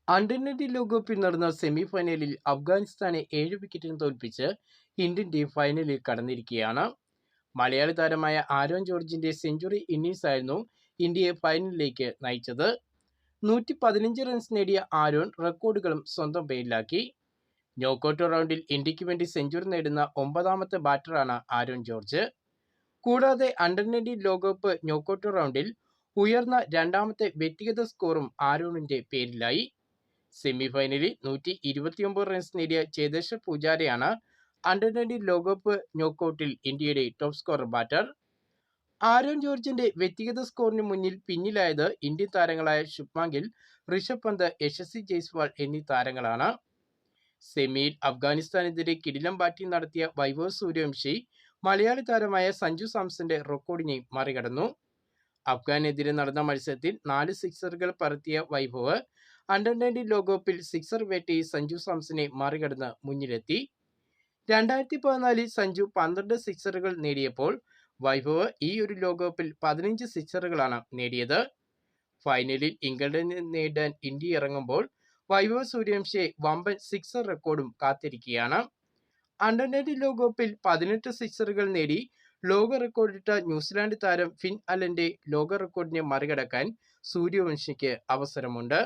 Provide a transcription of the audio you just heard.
അണ്ടർ-20 ലോകകപ്പിൽ നടന്ന സെമി ഫൈനലിൽ അഫ്ഗാനിസ്ഥാനെ 7 വിക്കറ്റിന് തോൽപ്പിച്ച് ഇന്ത്യൻ ടീം ഫൈനലിൽ കടന്നിരിക്കുകയാണ്. മലയാളി താരമായ ആരോൺ ജോർജിന്റെ സെഞ്ചുറി ഇന്നിംഗ്സായിരുന്നു ഇന്ത്യയെ ഫൈനലിലേക്ക് നയിച്ചത്. 115 റൺസ് നേടിയ ആരോൺ റെക്കോർഡുകളും സ്വന്തം പേരിലാക്കി. നോക്കൌട്ട് റൗണ്ടിൽ ഇന്ത്യക്ക് വേണ്ടി സെഞ്ചുറി നേടുന്ന 9ാമത്തെ ബാറ്ററാണ് ആരോൺ ജോർജ്. കൂടാതെ അണ്ടർ-19 ലോകകപ്പ് നോക്കൌട്ട് റൗണ്ടിൽ ഉയർന്ന 2ാമത്തെ വ്യക്തിഗത സ്കോറും ആരോണിന്റെ പേരിലായി. സെമി ഫൈനലിൽ 129 റൺസ് നേടിയ ചേതേശ്വർ പൂജാരയാണ് അണ്ടർ-19 ലോകകപ്പ് നോക്കൌട്ടിൽ ഇന്ത്യയുടെ ടോപ്പ് സ്കോറർ ബാറ്റർ. ആരോൺ ജോർജിന്റെ വ്യക്തിഗത സ്കോറിന് പിന്നിലായത് ഇന്ത്യൻ താരങ്ങളായ ശുഭ്മാൻ ഗിൽ, ഋഷഭ് പന്ത്, യശസ്വി ജയ്സ്വാൾ എന്നീ താരങ്ങളാണ്. സെമിയിൽ അഫ്ഗാനിസ്ഥാനെതിരെ കിടിലൻ ബാറ്റിംഗ് നടത്തിയ വൈഭവ് സൂര്യവംശി മലയാളി താരമായ സഞ്ജു സാംസന്റെ റെക്കോർഡിനെയും മറികടന്നു. അഫ്ഗാനെതിരെ നടന്ന മത്സരത്തിൽ 4 സിക്സറുകൾ പറത്തിയ വൈഭവ് അണ്ടർ-19 ലോകകപ്പിൽ സിക്സർ വേട്ടയിൽ സഞ്ജു സാംസനെ മറികടന്ന് മുന്നിലെത്തി. 2014 സഞ്ജു 12 സിക്സറുകൾ നേടിയപ്പോൾ വൈഭവ് ഈ ഒരു ലോകകപ്പിൽ 15 സിക്സറുകളാണ് നേടിയത്. ഫൈനലിൽ ഇംഗ്ലണ്ടിനെ നേരിടാൻ ഇന്ത്യ ഇറങ്ങുമ്പോൾ വൈഭവ് സൂര്യവംശിയെ വമ്പൻ സിക്സർ റെക്കോർഡും കാത്തിരിക്കുകയാണ്. അണ്ടർ-19 ലോകകപ്പിൽ 18 സിക്സറുകൾ നേടി ലോക റെക്കോർഡിട്ട ന്യൂസിലാൻഡ് താരം ഫിൻ അലന്റെ ലോക റെക്കോർഡിനെ മറികടക്കാൻ സൂര്യവംശിക്ക് അവസരമുണ്ട്.